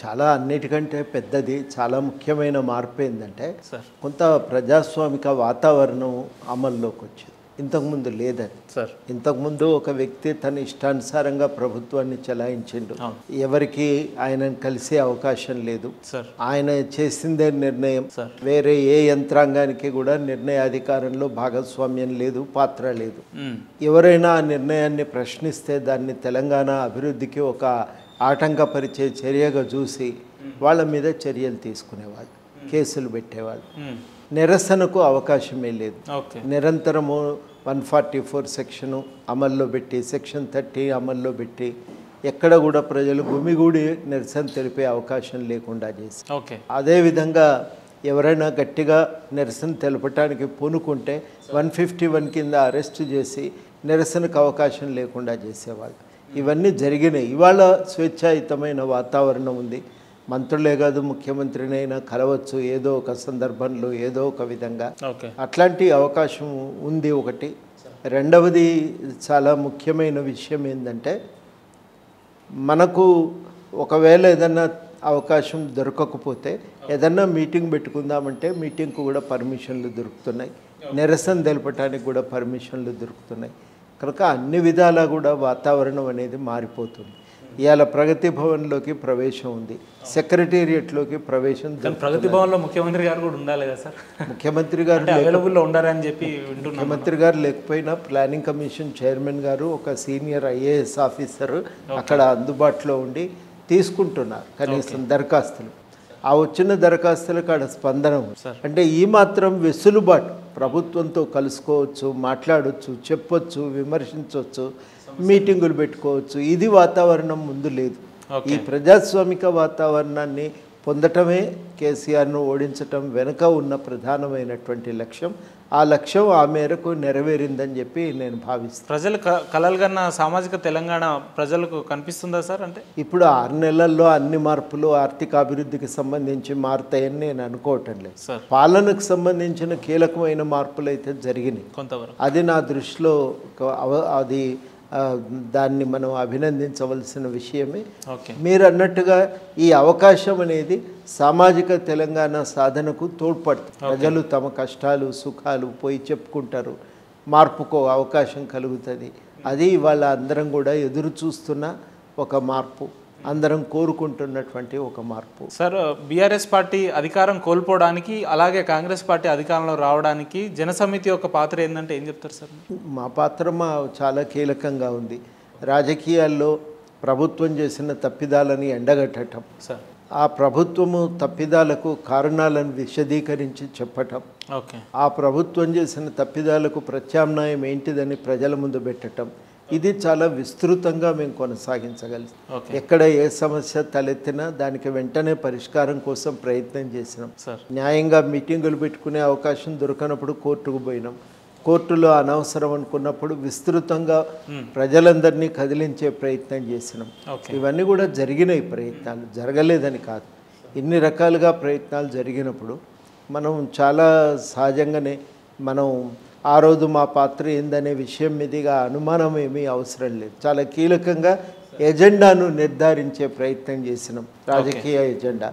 చాలా అన్నిటికంటే పెద్దది చాలా ముఖ్యమైన మార్పు ఏంటంటే సార్ కొంత ప్రజాస్వామిక వాతావరణం అమల్లోకి వచ్చింది. ఇంతకుముందు లేదని. సార్ ఇంతకుముందు ఒక వ్యక్తి తన ఇష్టానుసారంగా ప్రభుత్వాన్ని చెలాయించిండు. ఎవరికి ఆయనను కలిసే అవకాశం లేదు. సార్ ఆయన చేసిందే నిర్ణయం. సార్ వేరే ఏ యంత్రాంగానికి కూడా నిర్ణయాధికారంలో భాగస్వామ్యం లేదు, పాత్ర లేదు. ఎవరైనా ఆ నిర్ణయాన్ని ప్రశ్నిస్తే దాన్ని తెలంగాణ అభివృద్ధికి ఒక ఆటంకపరిచే చర్యగా చూసి వాళ్ళ మీద చర్యలు తీసుకునేవాళ్ళు, కేసులు పెట్టేవాళ్ళు. నిరసనకు అవకాశమే లేదు. ఓకే నిరంతరము 144 సెక్షను అమల్లో పెట్టి, సెక్షన్ 30 అమల్లో పెట్టి ఎక్కడ కూడా ప్రజలు గుమిగూడి నిరసన తెలిపే అవకాశం లేకుండా చేసి, ఓకే అదేవిధంగా ఎవరైనా గట్టిగా నిరసన తెలపటానికి పూనుకుంటే 151 కింద అరెస్ట్ చేసి నిరసనకు అవకాశం లేకుండా చేసేవాళ్ళు. ఇవన్నీ జరిగినాయి. ఇవాళ స్వేచ్ఛాయుతమైన వాతావరణం ఉంది. మంత్రులే కాదు, ముఖ్యమంత్రినైనా కలవచ్చు ఏదో ఒక సందర్భంలో, ఏదో ఒక విధంగా. అట్లాంటి అవకాశం ఉంది ఒకటి. రెండవది చాలా ముఖ్యమైన విషయం ఏంటంటే, మనకు ఒకవేళ ఏదన్నా అవకాశం దొరకకపోతే ఏదన్నా మీటింగ్ పెట్టుకుందామంటే మీటింగ్కు కూడా పర్మిషన్లు దొరుకుతున్నాయి, నిరసన తెలపడానికి కూడా పర్మిషన్లు దొరుకుతున్నాయి. కనుక అన్ని విధాలా కూడా వాతావరణం అనేది మారిపోతుంది. ఇవాళ ప్రగతి భవన్లోకి ప్రవేశం ఉంది, సెక్రటేరియట్లోకి ప్రవేశం. ప్రగతి భవన్లో ముఖ్యమంత్రి గారు కూడా ఉండాలి కదా సార్? ముఖ్యమంత్రి గారు అవైలబుల్లో ఉండాలని చెప్పి ముఖ్యమంత్రి గారు లేకపోయినా ప్లానింగ్ కమిషన్ చైర్మన్ గారు, ఒక సీనియర్ IAS ఆఫీసర్ అక్కడ అందుబాటులో ఉండి తీసుకుంటున్నారు కనీసం దరఖాస్తులు. ఆ వచ్చిన దరఖాస్తులకు ఆడ స్పందన. అంటే ఈ మాత్రం వెసులుబాటు ప్రభుత్వంతో కలుసుకోవచ్చు, మాట్లాడవచ్చు, చెప్పొచ్చు, విమర్శించవచ్చు, మీటింగులు పెట్టుకోవచ్చు. ఇది వాతావరణం ముందు లేదు. ఈ ప్రజాస్వామిక వాతావరణాన్ని పొందటమే కేసీఆర్ను ఓడించటం వెనుక ఉన్న ప్రధానమైనటువంటి లక్ష్యం. ఆ లక్ష్యం ఆ మేరకు నెరవేరిందని చెప్పి నేను భావిస్తాను. ప్రజలు కలలుగన్న సామాజిక తెలంగాణ ప్రజలకు కనిపిస్తుందా సార్? అంటే ఇప్పుడు 6 నెలల్లో అన్ని మార్పులు ఆర్థిక అభివృద్ధికి సంబంధించి మారుతాయని నేను అనుకోవటం లేదు. పాలనకు సంబంధించిన కీలకమైన మార్పులు అయితే జరిగినాయి కొంతవరకు. అది నా దృష్టిలో అది దాన్ని మనం అభినందించవలసిన విషయమే. మీరు అన్నట్టుగా ఈ అవకాశం అనేది సామాజిక తెలంగాణ సాధనకు తోడ్పడుతుంది. ప్రజలు తమ కష్టాలు సుఖాలు పోయి చెప్పుకుంటారు, మార్పుకో అవకాశం కలుగుతుంది. అది ఇవాళ అందరం కూడా ఎదురు చూస్తున్న ఒక మార్పు, అందరం కోరుకుంటున్నటువంటి ఒక మార్పు. సార్, బీఆర్ఎస్ పార్టీ అధికారం కోల్పోవడానికి, అలాగే కాంగ్రెస్ పార్టీ అధికారంలో రావడానికి జనసమితి యొక్క పాత్ర ఏంటంటే ఏం చెప్తారు సార్? మా పాత్ర చాలా కీలకంగా ఉంది. రాజకీయాల్లో ప్రభుత్వం చేసిన తప్పిదాలని ఎండగట్టడం, ఆ ప్రభుత్వము తప్పిదాలకు కారణాలను విశదీకరించి చెప్పటం, ఆ ప్రభుత్వం చేసిన తప్పిదాలకు ప్రత్యామ్నాయం ఏంటిదని ప్రజల ముందు పెట్టడం, ఇది చాలా విస్తృతంగా మేము కొనసాగించగలుగుతాం. ఎక్కడ ఏ సమస్య తలెత్తినా దానికి వెంటనే పరిష్కారం కోసం ప్రయత్నం చేసినాం. న్యాయంగా మీటింగులు పెట్టుకునే అవకాశం దొరకనప్పుడు కోర్టుకు పోయినాం. కోర్టులో అనవసరం అనుకున్నప్పుడు విస్తృతంగా ప్రజలందరినీ కదిలించే ప్రయత్నం చేసినాం. ఇవన్నీ కూడా జరిగినాయి ప్రయత్నాలు, జరగలేదని కాదు. ఇన్ని రకాలుగా ప్రయత్నాలు జరిగినప్పుడు మనం చాలా సహజంగానే మనం ఆ రోజు మా పాత్ర ఏందనే విషయం మీదుగా అనుమానం ఏమీ అవసరం లేదు. చాలా కీలకంగా ఎజెండాను నిర్ధారించే ప్రయత్నం చేసినాం. రాజకీయ ఎజెండా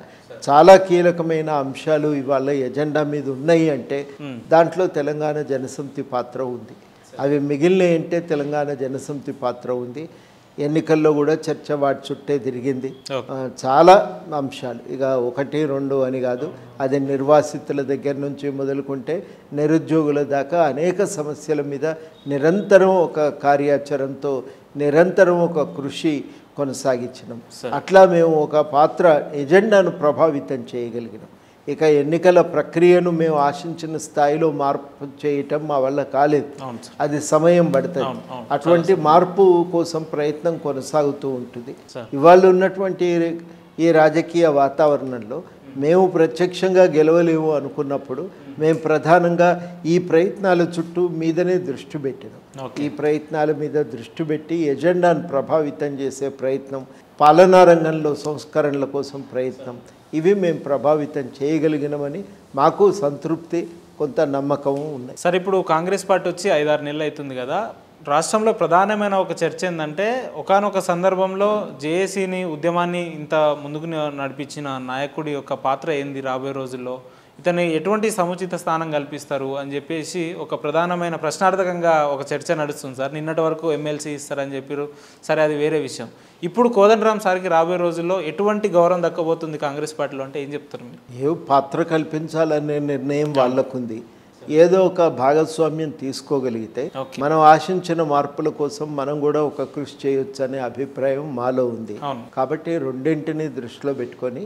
చాలా కీలకమైన అంశాలు ఇవాళ ఎజెండా మీద ఉన్నాయి అంటే దాంట్లో తెలంగాణ జనసమితి పాత్ర ఉంది. అవి మిగిలినవి అంటే తెలంగాణ జనసమితి పాత్ర ఉంది. ఎన్నికల్లో కూడా చర్చ వాటి చుట్టే తిరిగింది. చాలా అంశాలు, ఇక 1, 2 అని కాదు, అది నిర్వాసితుల దగ్గర నుంచి మొదలుకుంటే నిరుద్యోగుల దాకా అనేక సమస్యల మీద నిరంతరం ఒక కార్యాచరణతో నిరంతరం ఒక కృషి కొనసాగించినాం. అట్లా మేము ఒక పాత్ర ఎజెండాను ప్రభావితం చేయగలిగినాం. ఇక ఎన్నికల ప్రక్రియను మేము ఆశించిన స్థాయిలో మార్పు చేయటం మా వల్ల కాలేదు, అది సమయం పడుతుంది. అటువంటి మార్పు కోసం ప్రయత్నం కొనసాగుతూ ఉంటుంది. ఇవాళ ఉన్నటువంటి ఈ రాజకీయ వాతావరణంలో మేము ప్రత్యక్షంగా గెలవలేము అనుకున్నప్పుడు మేము ప్రధానంగా ఈ ప్రయత్నాల చుట్టూ మీదనే దృష్టి పెట్టినాం. ఈ ప్రయత్నాల మీద దృష్టి పెట్టి ఎజెండాను ప్రభావితం చేసే ప్రయత్నం, పాలనా రంగంలో సంస్కరణల కోసం ప్రయత్నం, ఇవి మేము ప్రభావితం చేయగలిగినామని మాకు సంతృప్తి, కొంత నమ్మకం ఉన్నాయి. సార్, ఇప్పుడు కాంగ్రెస్ పార్టీ వచ్చి 5-6 నెలలు అవుతుంది కదా, రాష్ట్రంలో ప్రధానమైన ఒక చర్చ ఏంటంటే ఒకానొక సందర్భంలో జేఏసీని ఉద్యమాన్ని ఇంత ముందుకు నడిపించిన నాయకుడి యొక్క పాత్ర ఏంది రాబోయే రోజుల్లో, ఇతని ఎటువంటి సముచిత స్థానం కల్పిస్తారు అని చెప్పేసి ఒక ప్రధానమైన ప్రశ్నార్థకంగా ఒక చర్చ నడుస్తుంది సార్. నిన్నటి వరకు ఎమ్మెల్సీ ఇస్తారని చెప్పారు, సరే అది వేరే విషయం. ఇప్పుడు కోదండరామ్ సార్కి రాబోయే రోజుల్లో ఎటువంటి గౌరవం దక్కబోతుంది కాంగ్రెస్ పార్టీలో అంటే ఏం చెప్తారు మీరు? ఏ పాత్ర కల్పించాలనే నిర్ణయం వాళ్ళకుంది. ఏదో ఒక భాగస్వామ్యం తీసుకోగలిగితే మనం ఆశించిన మార్పుల కోసం మనం కూడా ఒక కృషి చేయొచ్చు అనే అభిప్రాయం మాలో ఉంది. కాబట్టి రెండింటిని దృష్టిలో పెట్టుకొని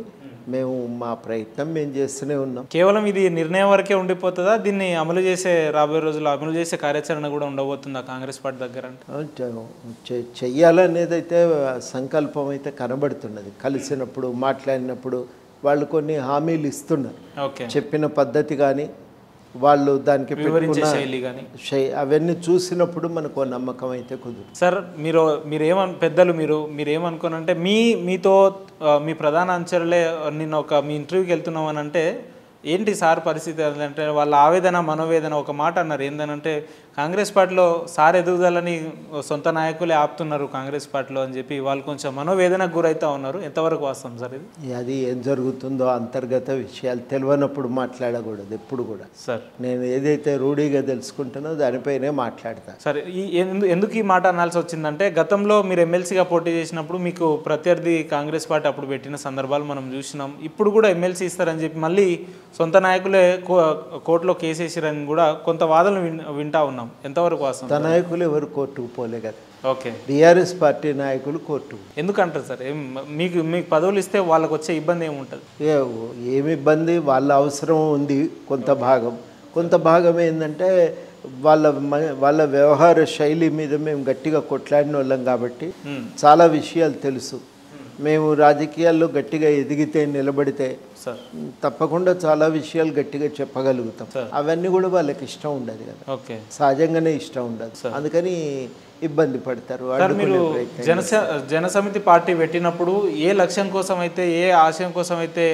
మేము మా ప్రయత్నం మేము చేస్తూనే ఉన్నాం. కేవలం ఇది నిర్ణయం వరకే ఉండిపోతుందా, దీన్ని అమలు చేసే రాబోయే రోజుల్లో అమలు చేసే కార్యాచరణ కూడా ఉండబోతుందా కాంగ్రెస్ పార్టీ దగ్గర? అంటే చెయ్యాలనేది అయితే సంకల్పం అయితే కనబడుతున్నది. కలిసినప్పుడు మాట్లాడినప్పుడు వాళ్ళు కొన్ని హామీలు ఇస్తున్నారు. చెప్పిన పద్ధతి కానీ వాళ్ళు దానికి అవన్నీ చూసినప్పుడు మనకు నమ్మకం అయితే కుదురు. సార్ మీరేమనుకోనంటే మీతో మీ ప్రధాన అంచనలే నిన్న మీ ఇంటర్వ్యూకి వెళ్తున్నాం అని అంటే ఏంటి సార్ పరిస్థితి అంటే వాళ్ళ ఆవేదన మనోవేదన ఒక మాట అన్నారు. ఏంటంటే కాంగ్రెస్ పార్టీలో సార్ ఎదుగుదలని సొంత నాయకులే ఆపుతున్నారు కాంగ్రెస్ పార్టీలో అని చెప్పి వాళ్ళు కొంచెం మనోవేదనకు గురవుతూ ఉన్నారు. ఎంతవరకు వాస్తవం సార్ ఇది? అది ఏం జరుగుతుందో అంతర్గత విషయాలు తెలియనప్పుడు మాట్లాడకూడదు ఎప్పుడు కూడా. సార్ నేను ఏదైతే రూఢీగా తెలుసుకుంటానో దానిపైనే మాట్లాడతాను. సరే, ఎందుకు ఈ మాట అనాల్సి వచ్చిందంటే గతంలో మీరు ఎమ్మెల్సీగా పోటీ చేసినప్పుడు మీకు ప్రత్యర్థి కాంగ్రెస్ పార్టీ అప్పుడు పెట్టిన సందర్భాలు మనం చూసినాం. ఇప్పుడు కూడా ఎమ్మెల్సీ ఇస్తారని చెప్పి మళ్ళీ సొంత నాయకులే కోర్టులో కేసేసారని కూడా కొంత వాదనలు వింటా ఉన్నాం. ఎంతవరకు వాస్తవం? సొంత నాయకులు ఎవరు కోర్టుకు పోలే కదా. ఓకే, బీఆర్ఎస్ పార్టీ నాయకులు కోర్టు ఎందుకంటారు సార్? మీకు పదవులు ఇస్తే వాళ్ళకు వచ్చే ఇబ్బంది ఏముంటుంది? ఏమి ఇబ్బంది, వాళ్ళ అవసరం ఉంది కొంత భాగం ఏంటంటే వాళ్ళ వ్యవహార శైలి మీద మేము గట్టిగా కొట్లాడిన వాళ్ళం కాబట్టి చాలా విషయాలు తెలుసు. మేము రాజకీయాల్లో గట్టిగా ఎదిగితే నిలబడితే తప్పకుండా చాలా విషయాలు గట్టిగా చెప్పగలుగుతాం. అవన్నీ కూడా వాళ్ళకి ఇష్టం ఉండదు కదా. ఓకే, సహజంగానే ఇష్టం ఉండదు, అందుకని ఇబ్బంది పడతారు. మీరు జనసమితి పార్టీ పెట్టినప్పుడు ఏ లక్ష్యం కోసం అయితే ఏ ఆశయం కోసం అయితే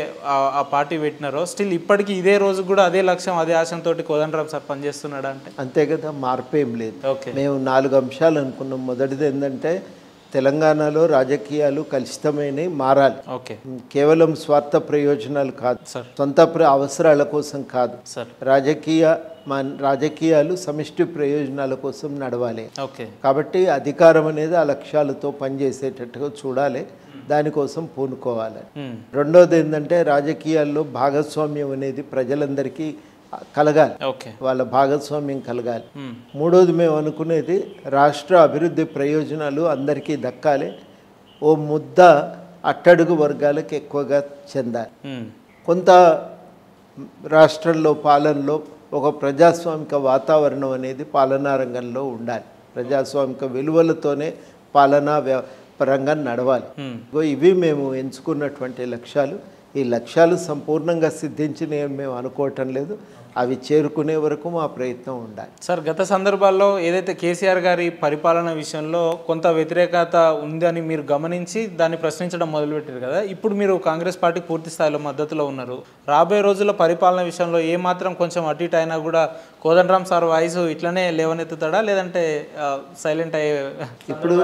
ఆ పార్టీ పెట్టినారో స్టిల్ ఇప్పటికీ ఇదే రోజు కూడా అదే లక్ష్యం అదే ఆశయంతో కోదండరామ్ సార్ పనిచేస్తున్నాడా అంటే? అంతే కదా, మార్పు ఏం లేదు. మేము 4 అంశాలు అనుకున్నాం. మొదటిది ఏంటంటే తెలంగాణలో రాజకీయాలు కలుషితమైనవి మారాలి. కేవలం స్వార్థ ప్రయోజనాలు కాదు, సొంత అవసరాల కోసం కాదు, రాజకీయాలు సమిష్టి ప్రయోజనాల కోసం నడవాలి. కాబట్టి అధికారం అనేది ఆ లక్ష్యాలతో పనిచేసేటట్టుగా చూడాలి, దానికోసం పూనుకోవాలి. రెండోది ఏంటంటే రాజకీయాల్లో భాగస్వామ్యం అనేది ప్రజలందరికీ కలగాలి, వాళ్ళ భాగస్వామ్యం కలగాలి. మూడోది మేము అనుకునేది రాష్ట్ర అభివృద్ధి ప్రయోజనాలు అందరికీ దక్కాలి, ఓ ముద్ద అట్టడుగు వర్గాలకు ఎక్కువగా చెందాలి. కొంత రాష్ట్రంలో పాలనలో ఒక ప్రజాస్వామిక వాతావరణం అనేది పాలనా రంగంలో ఉండాలి. ప్రజాస్వామిక విలువలతోనే పాలనా రంగం నడవాలి. ఇవి మేము ఎంచుకున్నటువంటి లక్ష్యాలు. ఈ లక్ష్యాలు సంపూర్ణంగా సిద్ధించినవి మేము అనుకోవటం లేదు, అవి చేరుకునే వరకు మా ప్రయత్నం ఉండాలి. సార్, గత సందర్భాల్లో ఏదైతే కేసీఆర్ గారి పరిపాలన విషయంలో కొంత వ్యతిరేకత ఉందని మీరు గమనించి దాన్ని ప్రశ్నించడం మొదలుపెట్టారు కదా. ఇప్పుడు మీరు కాంగ్రెస్ పార్టీకి పూర్తి స్థాయిలో మద్దతులో ఉన్నారు. రాబోయే రోజుల్లో పరిపాలన విషయంలో ఏమాత్రం కొంచెం అటు ఇటు అయినా కూడా కోదండరామ్ సార్ వాయిస్ ఇట్లనే లేవనెత్తుతాడా లేదంటే సైలెంట్ అయ్యే? ఇప్పుడు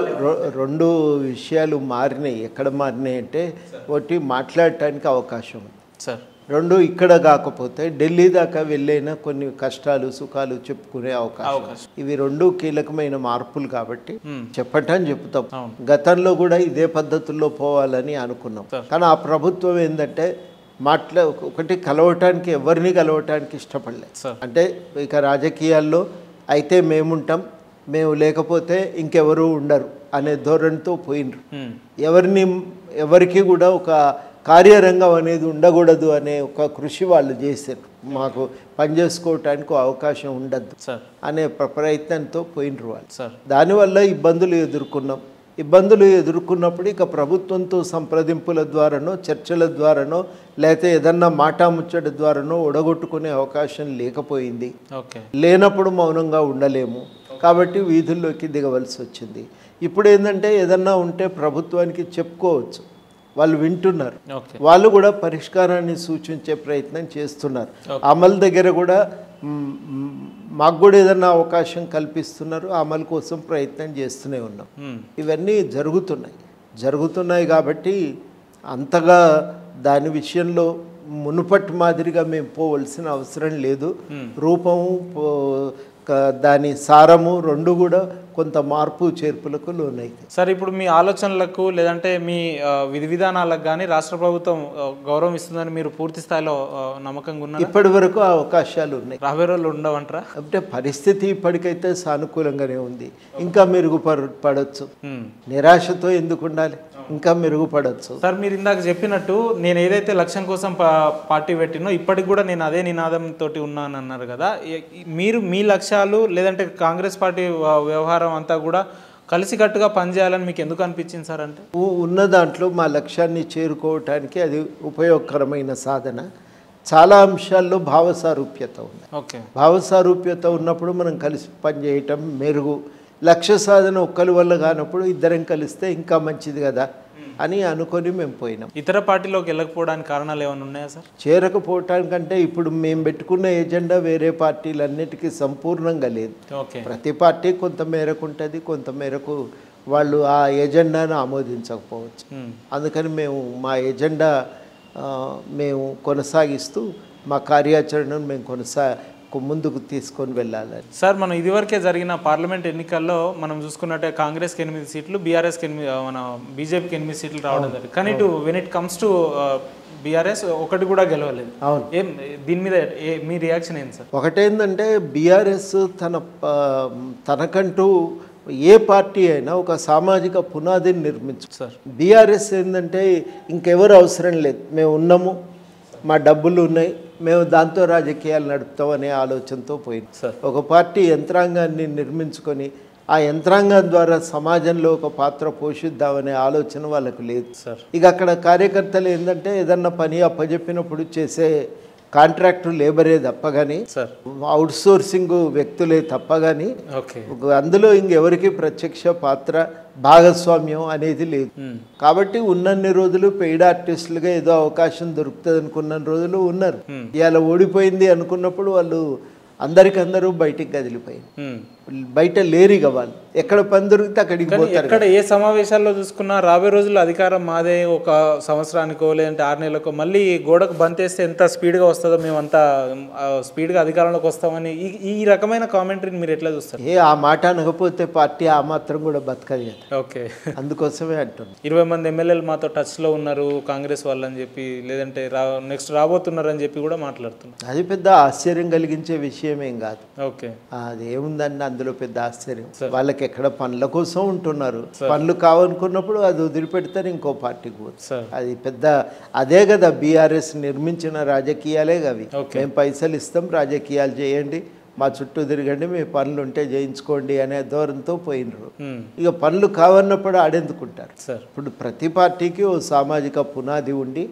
2 విషయాలు మారినాయి. ఎక్కడ మారినాయి అంటే ఒకటి మాట్లాడటానికి అవకాశం ఉంది సార్, 2 ఇక్కడ కాకపోతే ఢిల్లీ దాకా వెళ్ళైనా కొన్ని కష్టాలు సుఖాలు చెప్పుకునే అవకాశం. ఇవి 2 కీలకమైన మార్పులు కాబట్టి చెప్పుతాం. గతంలో కూడా ఇదే పద్ధతుల్లో పోవాలని అనుకున్నాం, కానీ ఆ ప్రభుత్వం ఏంటంటే ఒకటి కలవటానికి ఎవరిని కలవటానికి ఇష్టపడలేదు. అంటే ఇక రాజకీయాల్లో అయితే మేముంటాం, మేము లేకపోతే ఇంకెవరూ ఉండరు అనే ధోరణితో పోయినరు. ఎవరికి కూడా ఒక కార్యరంగం అనేది ఉండకూడదు అనే ఒక కృషి వాళ్ళు చేశారు. మాకు పనిచేసుకోవటానికి అవకాశం ఉండద్దు అనే ప్రయత్నంతో పోయినరు వాళ్ళు. దానివల్ల ఇబ్బందులు ఎదుర్కొన్నప్పుడు ఇక ప్రభుత్వంతో సంప్రదింపుల ద్వారానో చర్చల ద్వారానో లేకపోతే ఏదన్నా మాటాముచ్చట ద్వారానో ఒడగొట్టుకునే అవకాశం లేకపోయింది. లేనప్పుడు మౌనంగా ఉండలేము కాబట్టి వీధుల్లోకి దిగవలసి వచ్చింది. ఇప్పుడు ఏంటంటే ఏదన్నా ఉంటే ప్రభుత్వానికి చెప్పుకోవచ్చు, వాళ్ళు వింటున్నారు, వాళ్ళు కూడా పరిష్కారాన్ని సూచించే ప్రయత్నం చేస్తున్నారు. అమలు దగ్గర కూడా మాకు కూడా ఏదన్నా అవకాశం కల్పిస్తున్నారు, అమలు కోసం ప్రయత్నం చేస్తూనే ఉన్నాం. ఇవన్నీ జరుగుతున్నాయి కాబట్టి అంతగా దాని విషయంలో మునుపటి మాదిరిగా మేము పోవలసిన అవసరం లేదు. రూపము దాని సారము రెండు కూడా కొంత మార్పు చేర్పులకు లోనైతే. సార్, ఇప్పుడు మీ ఆలోచనలకు లేదంటే మీ విధి విధానాలకు కానీ రాష్ట్ర ప్రభుత్వం గౌరవం ఇస్తుందని మీరు పూర్తి స్థాయిలో నమ్మకంగా ఉన్నారు? ఇప్పటి వరకు అవకాశాలు ఉన్నాయి. రాబోయే రోజులు ఉండవంటారా? అంటే పరిస్థితి ఇప్పటికైతే సానుకూలంగానే ఉంది. ఇంకా మెరుగుపడవచ్చు. నిరాశతో ఎందుకు ఉండాలి, ఇంకా మెరుగుపడవచ్చు. సార్, మీరు ఇందాక చెప్పినట్టు నేను ఏదైతే లక్ష్యం కోసం పార్టీ పెట్టినో ఇప్పటికి కూడా నేను అదే నినాదంతో ఉన్నాను అన్నారు కదా. మీరు మీ లక్ష్యాలు లేదంటే కాంగ్రెస్ పార్టీ వ్యవహారం అంతా కూడా కలిసికట్టుగా పనిచేయాలని మీకు ఎందుకు అనిపించింది సార్? అంటే ఉన్న దాంట్లో మా లక్ష్యాన్ని చేరుకోవటానికి అది ఉపయోగకరమైన సాధన. చాలా అంశాల్లో భావసారూప్యత ఉంది. ఓకే, భావసారూప్యత ఉన్నప్పుడు మనం కలిసి పనిచేయటం మెరుగు. లక్ష్య సాధన ఒక్కరి వల్ల కానప్పుడు ఇద్దరం కలిస్తే ఇంకా మంచిది కదా అని అనుకొని మేము పోయినాం. ఇతర పార్టీలోకి వెళ్ళకపోవడానికి కారణాలు ఏమైనా ఉన్నాయా సార్? చేరకపోవటానికంటే ఇప్పుడు మేము పెట్టుకున్న ఎజెండా వేరే పార్టీలన్నిటికీ సంపూర్ణంగా లేదు. ఓకే, ప్రతి పార్టీ కొంత మేరకు ఉంటుంది, కొంత మేరకు వాళ్ళు ఆ ఎజెండాను ఆమోదించకపోవచ్చు. అందుకని మేము మా ఎజెండా మేము కొనసాగిస్తూ మా కార్యాచరణను మేము ముందుకు తీసుకొని వెళ్ళాలని. సార్, మనం ఇదివరకే జరిగిన పార్లమెంట్ ఎన్నికల్లో మనం చూసుకున్నట్టే కాంగ్రెస్కి 8 సీట్లు, బీఆర్ఎస్కి మన బీజేపీకి 8 సీట్లు రావడం జరిగింది. కానీ ఇటు when it comes to BRS ఒకటి కూడా గెలవలేదు. అవును, దీని మీద మీ రియాక్షన్ ఏంటి సార్? ఒకటేందంటే బీఆర్ఎస్ తనకంటూ ఏ పార్టీ అయినా ఒక సామాజిక పునాదిని నిర్మించు సార్. బీఆర్ఎస్ ఏంటంటే ఇంకెవరు అవసరం లేదు, మేము ఉన్నాము, మా డబ్బులు ఉన్నాయి, మేము దాంతో రాజకీయాలు నడుపుతాం అనే ఆలోచనతో పోయింది సార్. ఒక పార్టీ యంత్రాంగాన్ని నిర్మించుకొని ఆ యంత్రాంగం ద్వారా సమాజంలో ఒక పాత్ర పోషిద్దామనే ఆలోచన వాళ్ళకు లేదు సార్. ఇక అక్కడ కార్యకర్తలు ఏంటంటే ఏదన్నా పని అప్పజెప్పినప్పుడు చేసే కాంట్రాక్టు లేబరే తప్ప కానీ, అవుట్ సోర్సింగ్ వ్యక్తులే తప్ప కానీ అందులో ఇంకెవరికి ప్రత్యక్ష పాత్ర భాగస్వామ్యం అనేది లేదు. కాబట్టి ఉన్నన్ని రోజులు పెయిడ్ ఆర్టిస్టులుగా ఏదో అవకాశం దొరుకుతుంది అనుకున్న రోజులు ఉన్నారు. ఇవాళ ఓడిపోయింది అనుకున్నప్పుడు వాళ్ళు అందరికందరూ బయటికి కదిలిపోయింది. బయట లేరిగా వాళ్ళు ఎక్కడ పని దొరికితే అక్కడికి పోతారు. ఎక్కడ ఏ సమావేశాల్లో చూసుకున్నా రాబోయే రోజుల్లో అధికారం మాదే, ఒక సంవత్సరానికో లేదంటే 6 నెలలకో మళ్ళీ గోడకు బంతేస్తే ఎంత స్పీడ్గా వస్తుందో మేము అంత స్పీడ్గా అధికారంలోకి వస్తామని ఈ రకమైన కామెంటరీని మీరు ఎట్లా చూస్తారు? ఆ మాట అనకపోతే పార్టీ ఆ మాత్రం కూడా బతకదు కదా. ఓకే, అందుకోసమే అంటున్నాను. 20 మంది ఎమ్మెల్యేలు మాతో టచ్లో ఉన్నారు కాంగ్రెస్ వాళ్ళని చెప్పి, లేదంటే నెక్స్ట్ రాబోతున్నారని చెప్పి కూడా మాట్లాడుతున్నారు. అది పెద్ద ఆశ్చర్యం కలిగించే విషయం ఏం కాదు. ఓకే, అది ఏముందండి అందులో పెద్ద ఆశ్చర్యం? వాళ్ళకి ఎక్కడ పనుల కోసం ఉంటున్నారు, పనులు కావనుకున్నప్పుడు అది వదిలిపెడతారు, ఇంకో పార్టీకి పోతారు. అది పెద్ద అదే కదా బీఆర్ఎస్ నిర్మించిన రాజకీయాలే అవి. మేము పైసలు ఇస్తాం, రాజకీయాలు చేయండి, మా చుట్టూ తిరగండి, మీ పనులు ఉంటే చేయించుకోండి అనే ధోరణితో పోయినరు. ఇక పనులు కావన్నప్పుడు ఆడెందుకుంటారు? ఇప్పుడు ప్రతి పార్టీకి ఓ సామాజిక పునాది ఉండి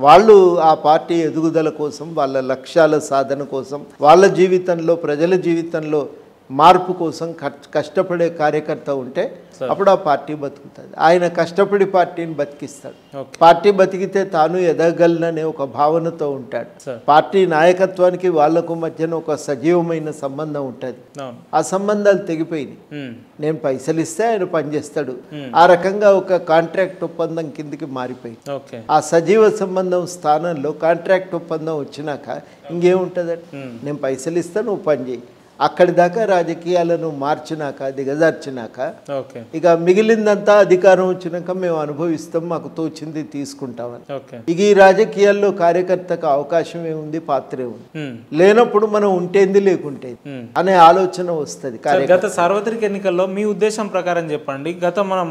వాళ్ళు ఆ పార్టీ ఎదుగుదల కోసం, వాళ్ళ లక్ష్యాల సాధన కోసం, వాళ్ళ జీవితంలో, ప్రజల జీవితంలో మార్పు కోసం కష్టపడే కార్యకర్త ఉంటే అప్పుడు ఆ పార్టీ బతుకుతుంది. ఆయన కష్టపడి పార్టీని బతికిస్తాడు. పార్టీ బతికితే తాను ఎదగలననే ఒక భావనతో ఉంటాడు. పార్టీ నాయకత్వానికి వాళ్లకు మధ్యన ఒక సజీవమైన సంబంధం ఉంటుంది. ఆ సంబంధాలు తెగిపోయినాయి. నేను పైసలు ఇస్తే ఆయన పనిచేస్తాడు, ఆ రకంగా ఒక కాంట్రాక్ట్ ఒప్పందం కిందికి మారిపోయింది. ఆ సజీవ సంబంధం స్థానంలో కాంట్రాక్ట్ ఒప్పందం వచ్చినాక ఇంకేముంటుందండి? నేను పైసలు ఇస్తాను, నువ్వు పని చేయి. అక్కడి దాకా రాజకీయాలను మార్చినాక, దిగజార్చినాక ఇక మిగిలిందంతా అధికారం వచ్చినాక మేము అనుభవిస్తాం, మాకు తోచింది తీసుకుంటామని. ఇక ఈ రాజకీయాల్లో కార్యకర్తకు అవకాశం ఏముంది, పాత్ర ఏముంది? లేనప్పుడు మనం ఉంటేంది లేకుంటే అనే ఆలోచన వస్తుంది. గత సార్వత్రిక ఎన్నికల్లో మీ ఉద్దేశం ప్రకారం చెప్పండి.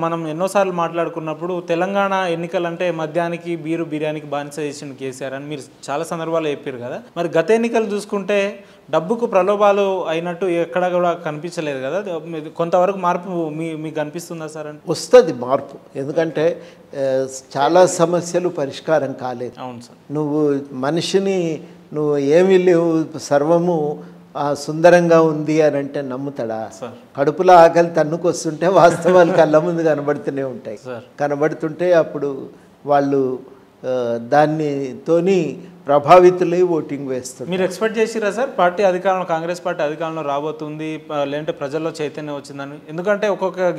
మనం ఎన్నోసార్లు మాట్లాడుకున్నప్పుడు తెలంగాణ ఎన్నికలంటే మద్యానికి, బిర్యానీకి బానిస చేసిన కేసీఆర్ అని మీరు చాలా సందర్భాలు చెప్పారు కదా. మరి గత ఎన్నికలు చూసుకుంటే డబ్బుకు ప్రలోభాలు అయినట్టు ఎక్కడ కూడా కనిపించలేదు కదా. కొంతవరకు మార్పు మీకు కనిపిస్తుందా సార్? అంటే వస్తుంది మార్పు, ఎందుకంటే చాలా సమస్యలు పరిష్కారం కాలేదు. అవును సార్. నువ్వు మనిషిని ఏమీ లేవు, సర్వము సుందరంగా ఉంది అని అంటే నమ్ముతాడా? కడుపులో ఆకలి తన్నుకొస్తుంటే వాస్తవాలు కళ్ళ ముందు కనబడుతూనే ఉంటాయి. కనబడుతుంటే అప్పుడు వాళ్ళు దానితోని ప్రభావితులై ఓటింగ్ వేస్తారు. మీరు ఎక్స్పెక్ట్ చేసిరా సార్ పార్టీ అధికారంలో, కాంగ్రెస్ పార్టీ అధికారంలో రాబోతుంది లేదంటే ప్రజల్లో చైతన్యం వచ్చిందని? ఎందుకంటే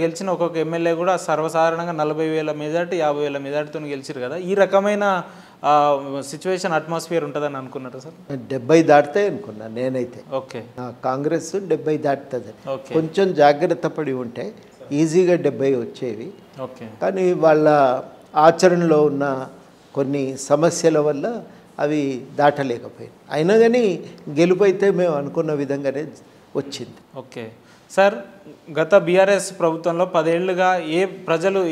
గెలిచిన ఒక్కొక్క ఎమ్మెల్యే కూడా సర్వసాధారణంగా 40,000 మెజార్టీ 50,000 మెజార్టీతో గెలిచారు కదా. ఈ రకమైన సిచ్యువేషన్ అట్మాస్ఫియర్ ఉంటుందని అనుకున్నారా సార్? 70 దాటుతాయి అనుకున్నా నేనైతే. ఓకే, కాంగ్రెస్ 70 దాటుతుంది. ఓకే, కొంచెం జాగ్రత్త పడి ఉంటే ఈజీగా 70 వచ్చేవి. ఓకే. కానీ వాళ్ళ ఆచరణలో ఉన్న కొన్ని సమస్యల వల్ల అవి దాటలేకపోయాయి. అయినా కానీ గెలుపు అయితే మేము అనుకున్న విధంగానే వచ్చింది. ఓకే సార్, గత బీఆర్ఎస్ ప్రభుత్వంలో 10 ఏళ్లుగా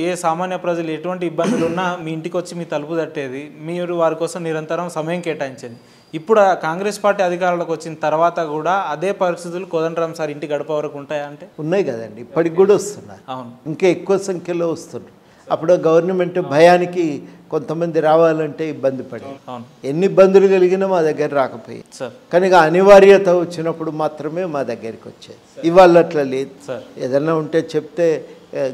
ఏ సామాన్య ప్రజలు ఎటువంటి ఇబ్బందులు ఉన్నా మీ ఇంటికి వచ్చి మీ తలుపు తట్టేది, మీరు వారి కోసం నిరంతరం సమయం కేటాయించేది. ఇప్పుడు కాంగ్రెస్ పార్టీ అధికారంలోకి వచ్చిన తర్వాత కూడా అదే పరిస్థితులు కోదండరాం సార్ ఇంటి గడప వరకు ఉంటాయా అంటే? ఉన్నాయి కదండి, ఇప్పటికి కూడా వస్తున్నారు. అవును, ఇంకా ఎక్కువ సంఖ్యలో వస్తున్నారు. అప్పుడు గవర్నమెంట్ భయానికి కొంతమంది రావాలంటే ఇబ్బంది పడి ఎన్ని ఇబ్బందులు కలిగినా మా దగ్గర రాకపోయాయి. కనుక అనివార్యత వచ్చినప్పుడు మాత్రమే మా దగ్గరికి వచ్చేది. ఇవాళ అట్లా లేదు. ఏదన్నా ఉంటే చెప్తే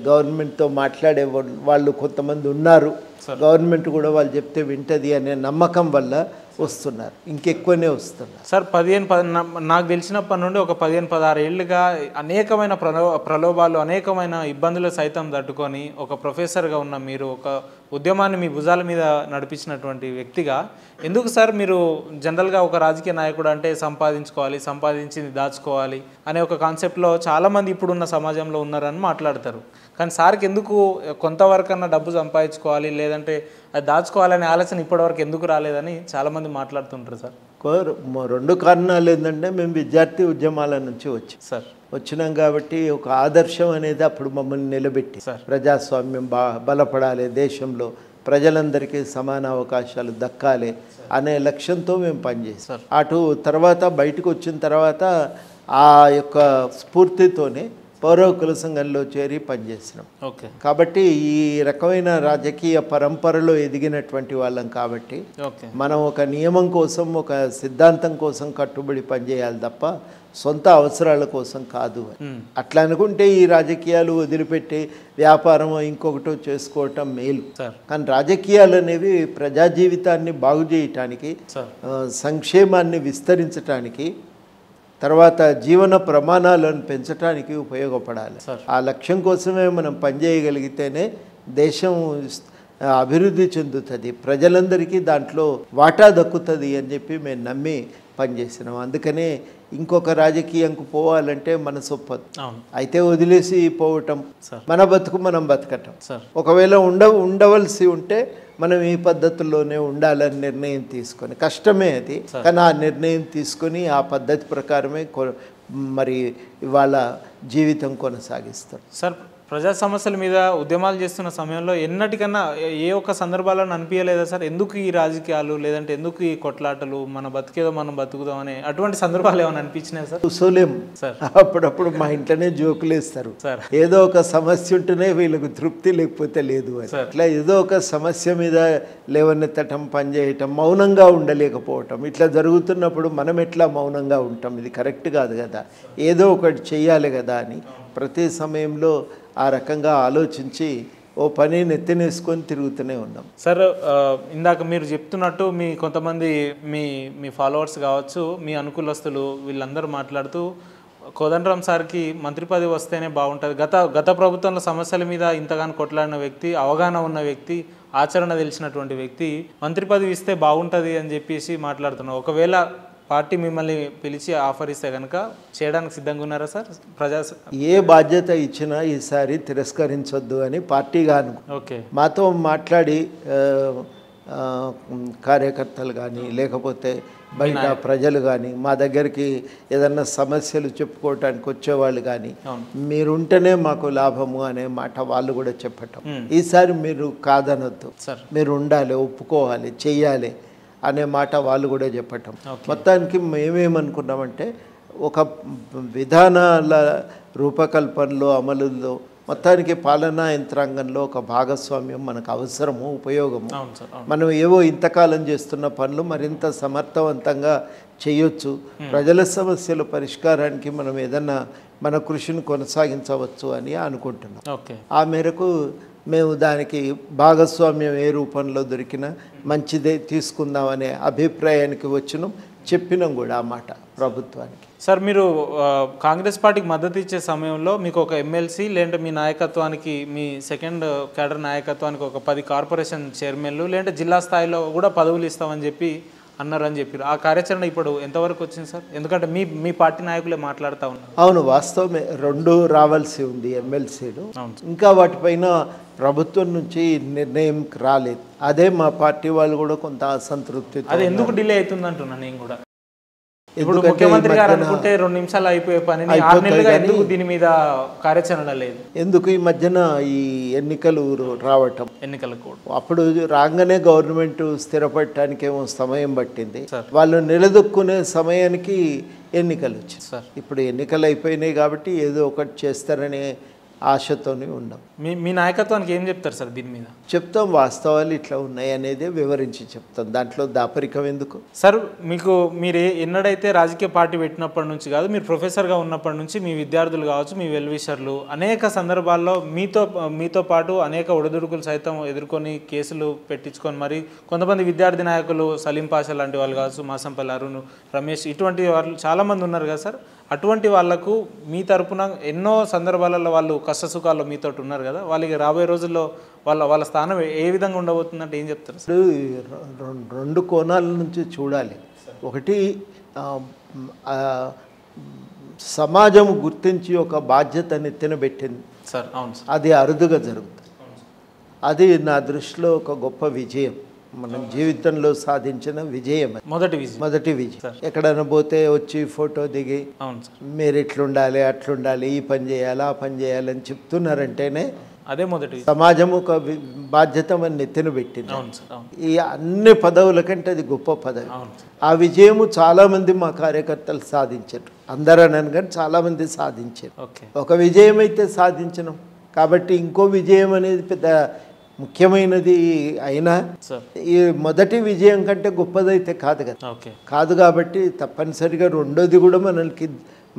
గవర్నమెంట్తో మాట్లాడే వాళ్ళు కొంతమంది ఉన్నారు. గవర్నమెంట్ కూడా వాళ్ళు చెప్తే వింటది అనే నమ్మకం వల్ల వస్తున్నారు, ఇంకెక్కువనే వస్తున్నారు. సార్ నాకు తెలిసినప్పటి నుండి ఒక 15-16 ఏళ్ళుగా అనేకమైన ప్రలోభాలు, అనేకమైన ఇబ్బందులు సైతం తట్టుకొని ఒక ప్రొఫెసర్గా ఉన్న మీరు ఒక ఉద్యమాన్ని మీ భుజాల మీద నడిపించినటువంటి వ్యక్తిగా ఎందుకు సార్ మీరు జనరల్గా ఒక రాజకీయ నాయకుడు అంటే సంపాదించుకోవాలి, సంపాదించింది దాచుకోవాలి అనే ఒక కాన్సెప్ట్లో చాలామంది ఇప్పుడున్న సమాజంలో ఉన్నారని మాట్లాడతారు. కానీ సార్కి ఎందుకు కొంతవరకన్నా డబ్బు సంపాదించుకోవాలి లేదంటే అది దాచుకోవాలనే ఆలోచన ఇప్పటివరకు ఎందుకు రాలేదని చాలామంది మాట్లాడుతుంటారు సార్? 2 కారణాలు ఏంటంటే, మేము విద్యార్థి ఉద్యమాల నుంచి వచ్చినాం కాబట్టి ఒక ఆదర్శం అనేది అప్పుడు మమ్మల్ని నిలబెట్టి ప్రజాస్వామ్యం బలపడాలి, దేశంలో ప్రజలందరికీ సమాన అవకాశాలు దక్కాలి అనే లక్ష్యంతో మేము పనిచేసాం. అటు తర్వాత బయటకు వచ్చిన తర్వాత ఆ యొక్క స్ఫూర్తితోనే పౌరకుల సంఘంలో చేరి పనిచేసినాం. కాబట్టి ఈ రకమైన రాజకీయ పరంపరలో ఎదిగినటువంటి వాళ్ళం కాబట్టి మనం ఒక నియమం కోసం, ఒక సిద్ధాంతం కోసం కట్టుబడి పనిచేయాలి తప్ప సొంత అవసరాల కోసం కాదు. అట్లా అనుకుంటే ఈ రాజకీయాలు వదిలిపెట్టి వ్యాపారం ఇంకొకటో చేసుకోవటం మేలు. కానీ రాజకీయాలు అనేవి ప్రజా జీవితాన్ని బాగు చేయటానికి, సంక్షేమాన్ని విస్తరించటానికి, తర్వాత జీవన ప్రమాణాలను పెంచడానికి ఉపయోగపడాలి. ఆ లక్ష్యం కోసమే మనం పనిచేయగలిగితేనే దేశం అభివృద్ధి చెందుతుంది, ప్రజలందరికీ దాంట్లో వాటా దక్కుతుంది అని చెప్పి మేము నమ్మి పనిచేసినాం. అందుకనే ఇంకొక రాజకీయంకు పోవాలంటే మనసు ఒప్పదు. అయితే వదిలేసి పోవటం, మన బతుకు మనం బతకటం. ఒకవేళ ఉండవలసి ఉంటే మనం ఈ పద్ధతుల్లోనే ఉండాలని నిర్ణయం తీసుకొని, కష్టమే అది, కానీ ఆ నిర్ణయం తీసుకొని ఆ పద్ధతి ప్రకారమే మరి ఇవాళ జీవితం కొనసాగిస్తాం. సార్, ప్రజా సమస్యల మీద ఉద్యమాలు చేస్తున్న సమయంలో ఎన్నటికన్నా ఏ ఒక్క సందర్భాలను అనిపించలేదా సార్? ఎందుకు ఈ రాజకీయాలు, లేదంటే ఎందుకు ఈ కొట్లాటలు, మన బతికేదో మనం బతుకుదాం అనే అటువంటి సందర్భాలు ఏమైనా అనిపించినాయి సార్? కూర్చోలేము సార్. అప్పుడప్పుడు మా ఇంట్లోనే జోకులు వేస్తారు సార్. ఏదో ఒక సమస్య ఉంటేనే వీళ్ళకు తృప్తి, లేకపోతే లేదు అని. ఇట్లా ఏదో ఒక సమస్య మీద లేవనెత్తటం, పనిచేయటం, మౌనంగా ఉండలేకపోవటం, ఇట్లా జరుగుతున్నప్పుడు మనం ఎట్లా మౌనంగా ఉంటాం? ఇది కరెక్ట్ కాదు కదా, ఏదో ఒకటి చెయ్యాలి కదా అని ప్రతి సమయంలో ఆ రకంగా ఆలోచించి ఓ పని నెత్తినేసుకొని తిరుగుతూనే ఉన్నాం. సార్, ఇందాక మీరు చెప్తున్నట్టు కొంతమంది మీ ఫాలోవర్స్ కావచ్చు, మీ అనుకూలస్తులు వీళ్ళందరూ మాట్లాడుతూ కోదండరాం సార్కి మంత్రి పదవి వస్తేనే బాగుంటుంది, గత ప్రభుత్వంలో సమస్యల మీద ఇంతగానో కొట్లాడిన వ్యక్తి, అవగాహన ఉన్న వ్యక్తి, ఆచరణ తెలిసినటువంటి వ్యక్తి మంత్రి పదవి ఇస్తే బాగుంటుంది అని చెప్పేసి మాట్లాడుతున్నాం. ఒకవేళ పార్టీ మిమ్మల్ని పిలిచి ఆఫర్ ఇస్తే కనుక చేయడానికి సిద్ధంగా ఉన్నారా సార్? ఏ బాధ్యత ఇచ్చినా ఈసారి తిరస్కరించొద్దు అని పార్టీగా మాతో మాట్లాడి కార్యకర్తలు కానీ లేకపోతే బయట ప్రజలు కానీ మా దగ్గరికి ఏదన్నా సమస్యలు చెప్పుకోవటానికి వచ్చేవాళ్ళు కానీ మీరుంటేనే మాకు లాభము అనే మాట వాళ్ళు కూడా చెప్పటం. ఈసారి మీరు కాదనొద్దు, మీరు ఉండాలి, ఒప్పుకోవాలి, చెయ్యాలి అనే మాట వాళ్ళు కూడా చెప్పటం. మొత్తానికి మేమేమనుకున్నామంటే ఒక విధానాల రూపకల్పనలో, అమలులో మొత్తానికి పాలనా యంత్రాంగంలో ఒక భాగస్వామ్యం మనకు అవసరము, ఉపయోగము. మనం ఏవో ఇంతకాలం చేస్తున్న పనులు మరింత సమర్థవంతంగా చేయొచ్చు, ప్రజల సమస్యల పరిష్కారానికి మనం ఏదన్నా మన కృషిని కొనసాగించవచ్చు అని అనుకుంటున్నాం. ఆ మేరకు మేము దానికి భాగస్వామ్యం ఏ రూపంలో దొరికినా మంచిదే తీసుకుందామనే అభిప్రాయానికి వచ్చినాం, చెప్పినాం కూడా ఆ మాట ప్రభుత్వానికి. సార్ మీరు కాంగ్రెస్ పార్టీకి మద్దతు ఇచ్చే సమయంలో మీకు ఒక ఎమ్మెల్సీ లేదంటే మీ నాయకత్వానికి మీ సెకండ్ క్యాడర్ నాయకత్వానికి ఒక 10 కార్పొరేషన్ చైర్మన్లు లేదంటే జిల్లా స్థాయిలో కూడా పదవులు ఇస్తామని చెప్పి అన్నారని చెప్పారు. ఆ కార్యాచరణ ఇప్పుడు ఎంతవరకు వచ్చింది సార్? ఎందుకంటే మీ పార్టీ నాయకులే మాట్లాడుతూ ఉన్నారు. అవును, వాస్తవమే, 2 రావాల్సి ఉంది ఎమ్మెల్సీలు. ఇంకా వాటిపైన ప్రభుత్వం నుంచి నిర్ణయం రాలేదు. అదే మా పార్టీ వాళ్ళు కూడా కొంత అసంతృప్తి. అది ఎందుకు డిలే అవుతుంది అంటున్నా నేను కూడా. ఇప్పుడు ముఖ్యమంత్రి గారు అనుకుంటే 2 నిమిషాలు అయిపోయే పనిని 6 నెలలుగా ఎందుకు దీని మీద కార్యాచరణ లేదు? ఎందుకు ఈ మధ్యన ఈ ఎన్నికలు రావటం, ఎన్నికలు కూడా అప్పుడు రాగానే గవర్నమెంట్ స్థిరపడటానికి ఏమో సమయం పట్టింది. వాళ్ళు నిలదొక్కునే సమయానికి ఎన్నికలు వచ్చాయి. ఇప్పుడు ఎన్నికలు అయిపోయినాయి కాబట్టి ఏదో ఒకటి చేస్తారనే ఆశతోనే ఉన్నాం. మీ నాయకత్వానికి ఏం చెప్తారు సార్ దీని మీద? చెప్తాం, వాస్తవాలు ఇట్లా ఉన్నాయి అనేది వివరించి చెప్తాం. దాంట్లో దాపరికం ఎందుకు సార్? మీరు ఎన్నడైతే రాజకీయ పార్టీ పెట్టినప్పటి నుంచి కాదు, మీరు ప్రొఫెసర్గా ఉన్నప్పటి నుంచి మీ విద్యార్థులు కావచ్చు, మీ వెల్విషర్లు అనేక సందర్భాల్లో మీతో పాటు అనేక ఒడిదుడుకులు సైతం ఎదుర్కొని కేసులు పెట్టించుకొని మరి కొంతమంది విద్యార్థి నాయకులు సలీం పాషా లాంటి వాళ్ళు కావచ్చు, మాసంపల్లి అరుణ్, రమేష్ ఇటువంటి వాళ్ళు చాలామంది ఉన్నారు కదా సార్. అటువంటి వాళ్లకు మీ తరపున ఎన్నో సందర్భాలలో వాళ్ళు కష్టసుఖాల్లో మీతో ఉన్నారు కదా, వాళ్ళకి రాబోయే రోజుల్లో వాళ్ళ స్థానం ఏ విధంగా ఉండబోతుందంటే ఏం చెప్తారు? ఇప్పుడు 2 కోణాల నుంచి చూడాలి. ఒకటి, సమాజం గుర్తించి ఒక బాధ్యతని తినబెట్టింది సార్. అవును సార్, అది అరుదుగా జరుగుతుంది. అది నా దృష్టిలో ఒక గొప్ప విజయం, మనం జీవితంలో సాధించిన విజయం. మొదటి విజయం. ఎక్కడైనా పోతే వచ్చి ఫోటో దిగి మీరు ఇట్లుండాలి, అట్లుండాలి, ఈ పని చేయాలి, ఆ పని చేయాలని చెప్తున్నారంటేనే అదే మొదటి సమాజం ఒక బాధ్యత మన నెత్తిన పెట్టింది. ఈ అన్ని పదవుల కంటే అది గొప్ప పదవి. ఆ విజయము చాలామంది మా కార్యకర్తలు సాధించారు. అందరూ అనను కానీ చాలామంది సాధించారు. ఒక విజయం అయితే సాధించడం కాబట్టి ఇంకో విజయం అనేది పెద్ద ముఖ్యమైనది అయినా ఈ మొదటి విజయం కంటే గొప్పదైతే కాదు కదా. కాదు కాబట్టి తప్పనిసరిగా రెండోది కూడా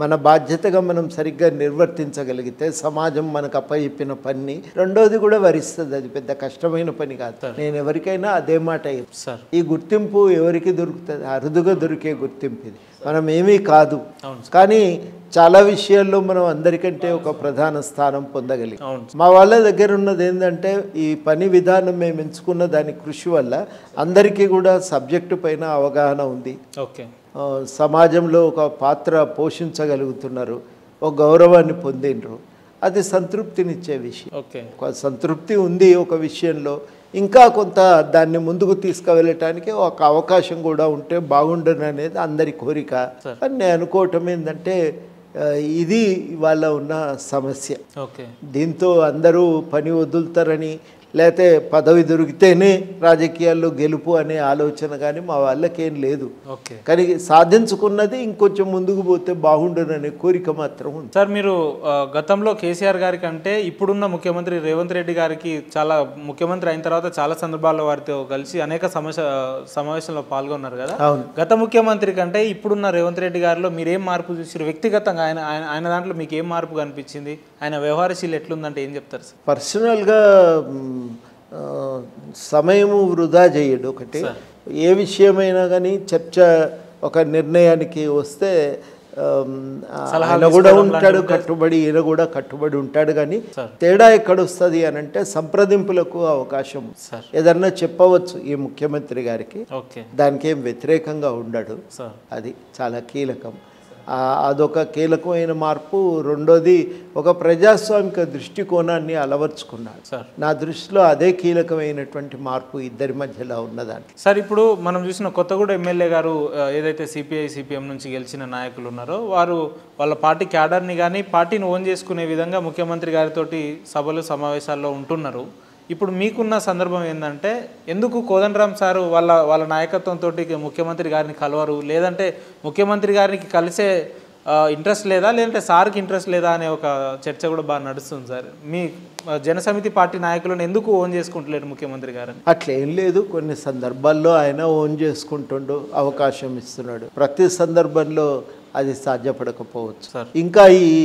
మన బాధ్యతగా మనం సరిగ్గా నిర్వర్తించగలిగితే సమాజం మనకు అప్పచెప్పిన పని రెండోది కూడా వరిస్తుంది. అది పెద్ద కష్టమైన పని కాదు. నేను ఎవరికైనా అదే మాట చెప్తాను. ఈ గుర్తింపు ఎవరికి దొరుకుతుంది? అరుదుగా దొరికే గుర్తింపు ఇది. మనం ఏమీ కాదు కానీ చాలా విషయాల్లో మనం అందరికంటే ఒక ప్రధాన స్థానం పొందగలిగాం. మా వాళ్ళ దగ్గర ఉన్నది ఏంటంటే ఈ పని విధానం మేము ఎంచుకున్న దాని కృషి వల్ల అందరికీ కూడా సబ్జెక్టు పైన అవగాహన ఉంది. సమాజంలో ఒక పాత్ర పోషించగలుగుతున్నారు, ఒక గౌరవాన్ని పొందిండ్రు. అది సంతృప్తినిచ్చే విషయం. ఒక సంతృప్తి ఉంది ఒక విషయంలో. ఇంకా కొంత దాన్ని ముందుకు తీసుకువెళ్ళటానికి ఒక అవకాశం కూడా ఉంటే బాగుండను అనేది అందరి కోరిక అని నేను అనుకోవటం. ఏంటంటే ఇది ఇవాళ ఉన్న సమస్య. దీంతో అందరూ పని వదులుతారని లేకపోతే పదవి దొరికితేనే రాజకీయాల్లో గెలుపు అనే ఆలోచన కానీ మా వాళ్ళకేం లేదు. కానీ సాధించుకున్నది ఇంకొంచెం ముందుకు పోతే బాగుండుననే కోరిక మాత్రం ఉంది. సార్, మీరు గతంలో కేసీఆర్ గారి కంటే ఇప్పుడున్న ముఖ్యమంత్రి రేవంత్ రెడ్డి గారికి చాలా ముఖ్యమంత్రి అయిన తర్వాత చాలా సందర్భాల్లో వారితో కలిసి అనేక సమావేశంలో పాల్గొన్నారు కదా. గత ముఖ్యమంత్రి కంటే ఇప్పుడున్న రేవంత్ రెడ్డి గారిలో మీరేం మార్పు చూసారు? వ్యక్తిగతంగా ఆయన దాంట్లో మీకు ఏం మార్పు కనిపించింది? ఆయన వ్యవహారశీలు ఎట్లుందంటే ఏం చెప్తారు సార్? పర్సనల్గా సమయము వృధా చేయడు. ఒకటి, ఏ విషయమైనా కానీ చర్చ ఒక నిర్ణయానికి వస్తే ఆయన కూడా ఉంటాడు కట్టుబడి, ఈయన కూడా కట్టుబడి ఉంటాడు. కానీ తేడా ఎక్కడొస్తుంది అని అంటే సంప్రదింపులకు అవకాశం. ఏదన్నా చెప్పవచ్చు ఈ ముఖ్యమంత్రి గారికి, దానికి ఏం వ్యతిరేకంగా ఉండడు. అది చాలా కీలకం. అదొక కీలకమైన మార్పు. రెండోది, ఒక ప్రజాస్వామిక దృష్టికోణాన్ని అలవర్చుకున్నాడు. నా దృష్టిలో అదే కీలకమైనటువంటి మార్పు ఇద్దరి మధ్యలో ఉన్నదాన్ని. సార్, ఇప్పుడు మనం చూసిన కొత్తగూడ ఎమ్మెల్యే గారు ఏదైతే సిపిఐ సిపిఎం నుంచి గెలిచిన నాయకులు ఉన్నారో వారు వాళ్ళ పార్టీ క్యాడర్ని కానీ పార్టీని ఓన్ చేసుకునే విధంగా ముఖ్యమంత్రి గారితోటి సభలు సమావేశాల్లో ఉంటున్నారు. ఇప్పుడు మీకున్న సందర్భం ఏంటంటే ఎందుకు కోదండరామ్ సారు వాళ్ళ నాయకత్వంతో ముఖ్యమంత్రి గారిని కలవరు? లేదంటే ముఖ్యమంత్రి గారికి కలిసే ఇంట్రెస్ట్ లేదా, లేదంటే సార్కి ఇంట్రెస్ట్ లేదా అనే ఒక చర్చ కూడా బాగా నడుస్తుంది సార్. మీ జనసమితి పార్టీ నాయకులను ఎందుకు ఓన్ చేసుకుంటలేరు ముఖ్యమంత్రి గారిని? అట్లా ఏం లేదు. కొన్ని సందర్భాల్లో ఆయన ఓన్ చేసుకుంటుండు, అవకాశం ఇస్తున్నాడు. ప్రతి సందర్భంలో అది సాధ్యపడకపోవచ్చు. ఇంకా ఈ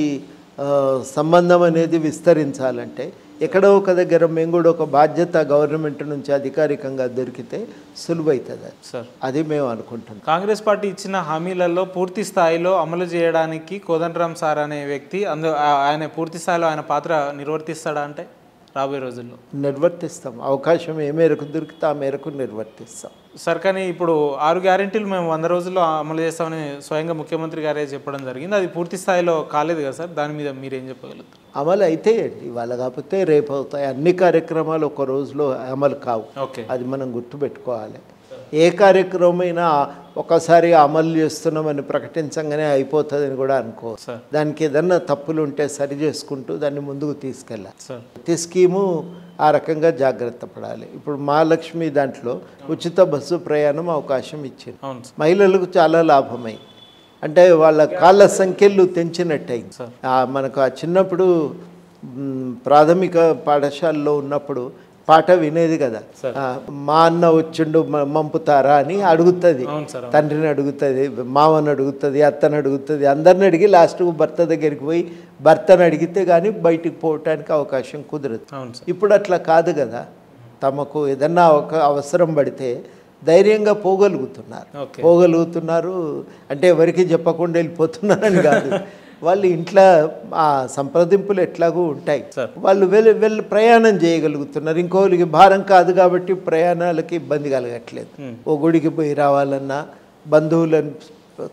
సంబంధం అనేది విస్తరించాలంటే ఎక్కడో ఒక దగ్గర మేము కూడా ఒక బాధ్యత గవర్నమెంట్ నుంచి అధికారికంగా దొరికితే సులువైతుంది సార్. అది మేము అనుకుంటున్నాం. కాంగ్రెస్ పార్టీ ఇచ్చిన హామీలలో పూర్తి స్థాయిలో అమలు చేయడానికి కోదండరామ్ సార్ అనే వ్యక్తి ఆయన పూర్తి స్థాయిలో ఆయన పాత్ర నిర్వర్తిస్తాడా అంటే రాబోయే రోజుల్లో? నిర్వర్తిస్తాం. అవకాశం ఏ మేరకు దొరికితే ఆ మేరకు నిర్వర్తిస్తాం సార్. కానీ ఇప్పుడు 6 గ్యారెంటీలు మేము 100 రోజుల్లో అమలు చేస్తామని స్వయంగా ముఖ్యమంత్రి గారే చెప్పడం జరిగింది. అది పూర్తి స్థాయిలో కాలేదు కదా సార్, దాని మీద మీరేం చెప్పగలుగుతారు? అమలు అయితే ఇవాళ కాకపోతే రేపు అవుతాయి. అన్ని కార్యక్రమాలు ఒక రోజులో అమలు కావు. ఓకే, అది మనం గుర్తుపెట్టుకోవాలి. ఏ కార్యక్రమమైనా ఒకసారి అమలు చేస్తున్నామని ప్రకటించగానే అయిపోతుందని కూడా అనుకో. దానికి ఏదన్నా తప్పులు ఉంటే సరి చేసుకుంటూ దాన్ని ముందుకు తీసుకెళ్ళాలి. ప్రతి స్కీము ఆ రకంగా జాగ్రత్త పడాలి. ఇప్పుడు మహాలక్ష్మి దాంట్లో ఉచిత బస్సు ప్రయాణం అవకాశం ఇచ్చింది. మహిళలకు చాలా లాభమై, అంటే వాళ్ళ కాళ్ళ సంఖ్యలు తెంచినట్టయింది. మనకు ఆ చిన్నప్పుడు ప్రాథమిక పాఠశాలలో ఉన్నప్పుడు పాట వినేది కదా, మా అన్న వచ్చిండు మంపుతారా అని అడుగుతుంది, తండ్రిని అడుగుతుంది, మామని అడుగుతుంది, అత్తని అడుగుతుంది, అందరిని అడిగి లాస్ట్కు భర్త దగ్గరికి పోయి భర్తను అడిగితే కానీ బయటికి పోవటానికి అవకాశం కుదరదు. ఇప్పుడు అట్లా కాదు కదా, తమకు ఏదన్నా ఒక అవసరం పడితే ధైర్యంగా పోగలుగుతున్నారు. అంటే ఎవరికి చెప్పకుండా వెళ్ళిపోతున్నారని కాదు, వాళ్ళు ఇంట్లో ఆ సంప్రదింపులు ఎట్లాగూ ఉంటాయి, వాళ్ళు వెళ్ళి ప్రయాణం చేయగలుగుతున్నారు. ఇంకోరికి భారం కాదు కాబట్టి ప్రయాణాలకి ఇబ్బంది కలగట్లేదు. ఓ గుడికి పోయి రావాలన్నా, బంధువులను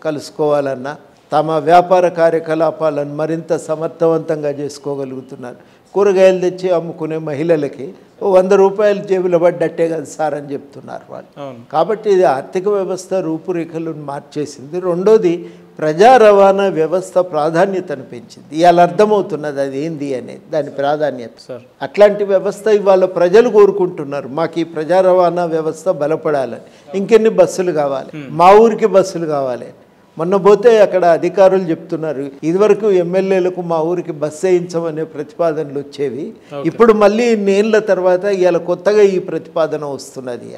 కలుసుకోవాలన్నా, తమ వ్యాపార కార్యకలాపాలను మరింత సమర్థవంతంగా చేసుకోగలుగుతున్నారు. కూరగాయలు తెచ్చి అమ్ముకునే మహిళలకి ఓ 100 రూపాయలు జేబులో పడ్డట్టే కదా సార్ అని చెప్తున్నారు వాళ్ళు. కాబట్టి ఇది ఆర్థిక వ్యవస్థ రూపురేఖలను మార్చేసింది. రెండోది ప్రజా రవాణా వ్యవస్థ ప్రాధాన్యతను పెంచింది. ఇవాళ అర్థమవుతున్నది అది ఏంది అనేది, దాని ప్రాధాన్యత. అట్లాంటి వ్యవస్థ ఇవాళ ప్రజలు కోరుకుంటున్నారు. మాకు ఈ ప్రజా రవాణా వ్యవస్థ బలపడాలని. ఇంకెన్ని బస్సులు కావాలి, మా ఊరికి బస్సులు కావాలి. మొన్న పోతే అక్కడ అధికారులు చెప్తున్నారు, ఇదివరకు ఎమ్మెల్యేలకు మా ఊరికి బస్సు వేయించమనే ప్రతిపాదనలు వచ్చేవి, ఇప్పుడు మళ్ళీ ఇన్నేళ్ల తర్వాత ఇవాళ కొత్తగా ఈ ప్రతిపాదన వస్తున్నది.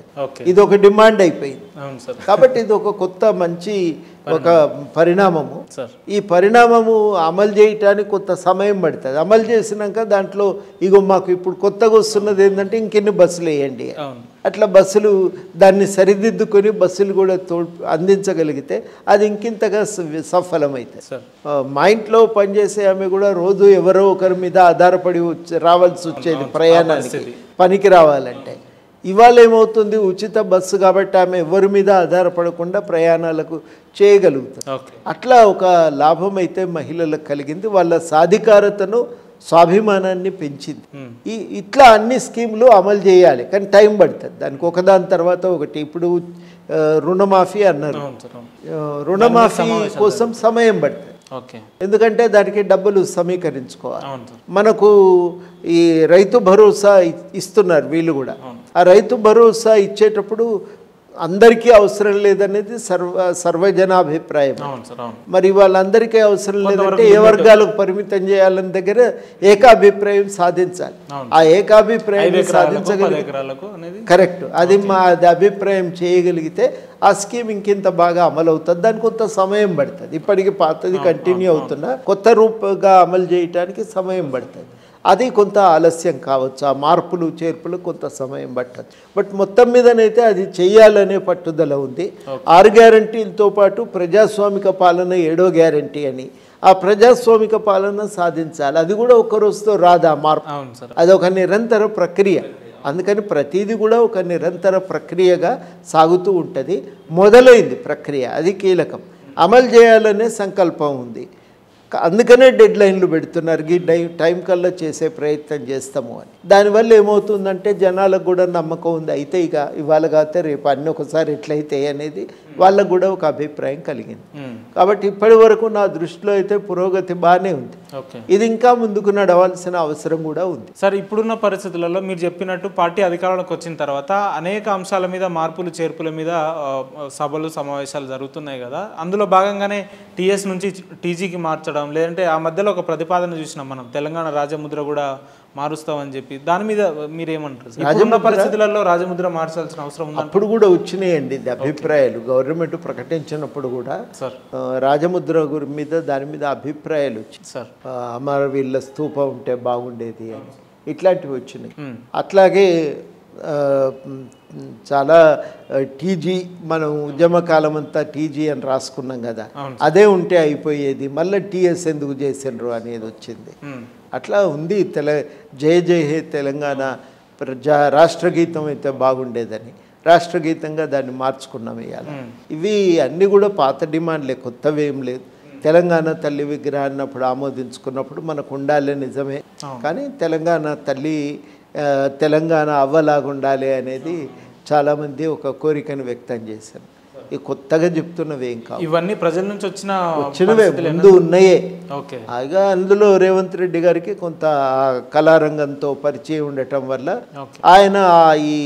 ఇది ఒక డిమాండ్ అయిపోయింది. కాబట్టి ఇది ఒక కొత్త మంచి ఒక పరిణామము. ఈ పరిణామము అమలు చేయటానికి కొంత సమయం పడుతుంది. అమలు చేసినాక దాంట్లో ఇగో మాకు ఇప్పుడు కొత్తగా వస్తున్నది ఏంటంటే ఇంకెన్ని బస్సులు వేయండి, అట్లా బస్సులు దాన్ని సరిదిద్దుకొని బస్సులు కూడా అందించగలిగితే అది ఇంకింతగా సఫలమవుతాయి. మా ఇంట్లో పనిచేసే ఆమె కూడా రోజు ఎవరో ఒకరి మీద ఆధారపడి రావాల్సి వచ్చేది ప్రయాణానికి, పనికి రావాలంటే. ఇవాళ ఏమవుతుంది, ఉచిత బస్సు కాబట్టి ఆమె ఎవరి మీద ఆధారపడకుండా ప్రయాణాలకు చేయగలుగుతారు. అట్లా ఒక లాభం అయితే మహిళలకు కలిగింది. వాళ్ళ సాధికారతను, స్వాభిమానాన్ని పెంచింది. ఇట్లా అన్ని స్కీములు అమలు చేయాలి, కానీ టైం పడుతుంది దానికి, ఒకదాని తర్వాత ఒకటి. ఇప్పుడు రుణమాఫీ అన్నారు, రుణమాఫీ కోసం సమయం పడుతుంది. ఎందుకంటే దానికి డబ్బులు సమీకరించుకోవాలి. మనకు ఈ రైతు భరోసా ఇస్తున్నారు వీళ్ళు కూడా. ఆ రైతు భరోసా ఇచ్చేటప్పుడు అందరికీ అవసరం లేదనేది సర్వజనాభిప్రాయం. మరి వాళ్ళందరికీ అవసరం లేదంటే ఏ వర్గాలకు పరిమితం చేయాలని దగ్గర ఏకాభిప్రాయం సాధించాలి. ఆ ఏకాభిప్రాయం కరెక్ట్, అది మా అభిప్రాయం చేయగలిగితే ఆ స్కీమ్ ఇంకింత బాగా అమలు అవుతుంది. దానికి కొంత సమయం పడుతుంది. ఇప్పటికి పాతది కంటిన్యూ అవుతున్నా కొత్త రూపంగా అమలు చేయడానికి సమయం పడుతుంది. అది కొంత ఆలస్యం కావచ్చు, ఆ మార్పులు చేర్పులు కొంత సమయం పట్టదు. బట్ మొత్తం మీదనైతే అది చెయ్యాలనే పట్టుదల ఉంది. 6 గ్యారంటీలతో పాటు ప్రజాస్వామిక పాలన 7వ గ్యారంటీ అని, ఆ ప్రజాస్వామిక పాలన సాధించాలి. అది కూడా ఒక్క రోజుతో రాదా మార్పు, అది ఒక నిరంతర ప్రక్రియ. అందుకని ప్రతిదీ కూడా ఒక నిరంతర ప్రక్రియగా సాగుతూ ఉంటుంది. మొదలైంది ప్రక్రియ, అది కీలకం. అమలు చేయాలనే సంకల్పం ఉంది. అందుకనే డెడ్ లైన్లు పెడుతున్నారు, ఈ టైం కల్లా చేసే ప్రయత్నం చేస్తాము అని. దానివల్ల ఏమవుతుందంటే జనాలకు కూడా నమ్మకం ఉంది, అయితే ఇక ఇవాళ కాస్తే రేపు అన్నీ ఒకసారి ఎట్లయితే అనేది వాళ్ళకు కూడా ఒక అభిప్రాయం కలిగింది. కాబట్టి ఇప్పటి వరకు నా దృష్టిలో అయితే పురోగతి బాగానే ఉంది. ఇది ఇంకా ముందుకు నడవాల్సిన అవసరం కూడా ఉంది. సార్, ఇప్పుడున్న పరిస్థితులలో మీరు చెప్పినట్టు పార్టీ అధికారంలోకి వచ్చిన తర్వాత అనేక అంశాల మీద మార్పులు చేర్పుల మీద సభలు సమావేశాలు జరుగుతున్నాయి కదా. అందులో భాగంగానే టీఎస్ నుంచి టీజీకి మార్చడం, లేదంటే ఆ మధ్యలో ఒక ప్రతిపాదన చూసినాం మనం, తెలంగాణ రాజముద్ర కూడా మారుస్తామని చెప్పి. దాని మీద మీరేమంటారు? ఇప్పుడున్న పరిస్థితులలో రాజముద్ర మార్చాల్సిన అవసరం ఉంది. అప్పుడు కూడా వచ్చినాయండి అభిప్రాయాలు, గవర్నమెంట్ ప్రకటించినప్పుడు కూడా రాజముద్ర మీద దాని మీద అభిప్రాయాలు వచ్చాయి. అమరవీళ్ళ స్తూపం ఉంటే బాగుండేది అని. ఇట్లాంటివి వచ్చినాయి. అట్లాగే చాలా టీజీ మనం ఉద్యమకాలం అంతా టీజీ అని రాసుకున్నాం కదా, అదే ఉంటే అయిపోయేది, మళ్ళీ టీఎస్ ఎందుకు చేసిండ్రు అనేది వచ్చింది. అట్లా ఉంది. జయ జయ హే తెలంగాణ రాష్ట్రగీతం అయితే బాగుండేదని రాష్ట్రగీతంగా దాన్ని మార్చుకున్నాం ఇవాళ. ఇవి అన్నీ కూడా పాత డిమాండ్లే, కొత్తవి ఏం లేదు. తెలంగాణ తల్లి విగ్రహాన్ని అప్పుడు ఆమోదించుకున్నప్పుడు మనకు ఉండాలి నిజమే, కానీ తెలంగాణ అవ్వలాగా ఉండాలి అనేది చాలామంది ఒక కోరికను వ్యక్తం చేశారు. ఈ కొత్తగా చెప్తున్నవి ఏం కావు, ఇవన్నీ ప్రజల నుంచి వచ్చినవే, ముందు ఉన్నాయే. అయిగా అందులో రేవంత్ రెడ్డి గారికి కొంత కళారంగంతో పరిచయం ఉండటం వల్ల ఆయన ఈ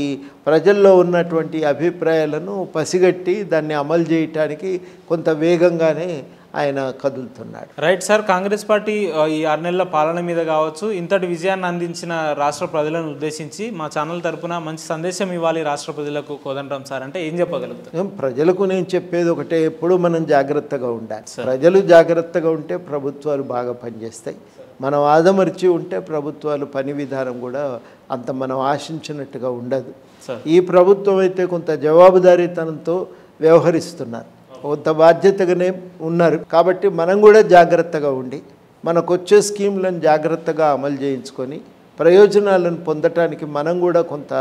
ప్రజల్లో ఉన్నటువంటి అభిప్రాయాలను పసిగట్టి దాన్ని అమలు చేయటానికి కొంత వేగంగానే ఆయన కదులుతున్నాడు. రైట్ సార్, కాంగ్రెస్ పార్టీ ఈ 6 నెలల పాలన మీద కావచ్చు, ఇంతటి విజయాన్ని అందించిన రాష్ట్ర ప్రజలను ఉద్దేశించి మా ఛానల్ తరపున మంచి సందేశం ఇవ్వాలి రాష్ట్ర ప్రజలకు కోదండరాం సార్ అంటే ఏం చెప్పగలుగుతారు? ప్రజలకు నేను చెప్పేది ఒకటే, ఎప్పుడు మనం జాగ్రత్తగా ఉండాలి. ప్రజలు జాగ్రత్తగా ఉంటే ప్రభుత్వాలు బాగా పనిచేస్తాయి. మనం ఆదమర్చి ఉంటే ప్రభుత్వాలు పని విధానం కూడా అంత మనం ఆశించినట్టుగా ఉండదు. ఈ ప్రభుత్వం అయితే కొంత జవాబుదారీతనంతో వ్యవహరిస్తున్నారు, కొంత బాధ్యతగానే ఉన్నారు. కాబట్టి మనం కూడా జాగ్రత్తగా ఉండి మనకు వచ్చే స్కీమ్లను జాగ్రత్తగా అమలు చేయించుకొని ప్రయోజనాలను పొందటానికి మనం కూడా కొంత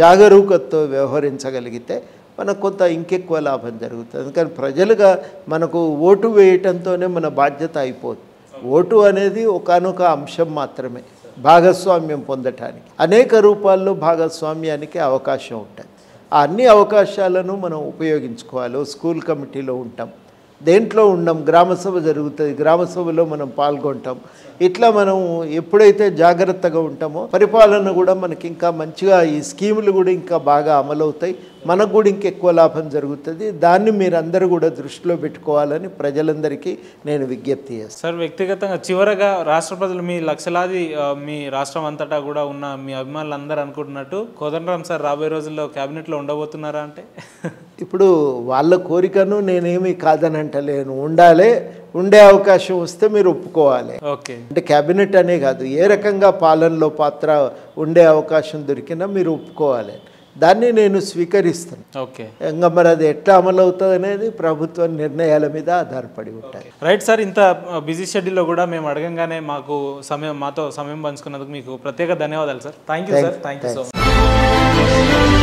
జాగరూకతతో వ్యవహరించగలిగితే మనకు కొంత ఇంకెక్కువ లాభం జరుగుతుంది. అందుకని ప్రజలుగా మనకు ఓటు వేయటంతోనే మన బాధ్యత అయిపోదు. ఓటు అనేది ఒకానొక అంశం మాత్రమే భాగస్వామ్యం పొందటానికి. అనేక రూపాల్లో భాగస్వామ్యానికి అవకాశం ఉంటుంది. ఆ అన్ని అవకాశాలను మనం ఉపయోగించుకోవాలి. స్కూల్ కమిటీలో ఉంటాం, దేంట్లో ఉండం, గ్రామసభ జరుగుతుంది, గ్రామసభలో మనం పాల్గొంటాం. ఇట్లా మనం ఎప్పుడైతే జాగ్రత్తగా ఉంటామో పరిపాలన కూడా మనకి ఇంకా మంచిగా, ఈ స్కీములు కూడా ఇంకా బాగా అమలవుతాయి, మనకు కూడా ఇంకెక్కువ లాభం జరుగుతుంది. దాన్ని మీరందరూ కూడా దృష్టిలో పెట్టుకోవాలని ప్రజలందరికీ నేను విజ్ఞప్తి చేస్తాను. సార్, వ్యక్తిగతంగా చివరగా రాష్ట్ర ప్రజలు మీ లక్షలాది మీ రాష్ట్రం అంతటా కూడా ఉన్న మీ అభిమానులు అందరూ అనుకుంటున్నట్టు కోదండరాం సార్ రాబోయే రోజుల్లో క్యాబినెట్లో ఉండబోతున్నారా అంటే? ఇప్పుడు వాళ్ళ కోరికను నేనేమి కాదని అంటలేను, ఉండే అవకాశం వస్తే మీరు ఒప్పుకోవాలి. ఓకే, అంటే క్యాబినెట్ అనే కాదు, ఏ రకంగా పాలనలో పాత్ర ఉండే అవకాశం దొరికినా మీరు ఒప్పుకోవాలి. దాన్ని నేను స్వీకరిస్తాను. ఓకే, ఇంకా మరి అది ఎట్లా అమలు అవుతుంది అనేది ప్రభుత్వ నిర్ణయాల మీద ఆధారపడి ఉంటాయి. రైట్ సార్, ఇంత బిజీ షెడ్యూల్లో కూడా మేము అడగంగానే మాతో సమయం పంచుకున్నందుకు మీకు ప్రత్యేక ధన్యవాదాలు sir. Thank you sir, thank you so much.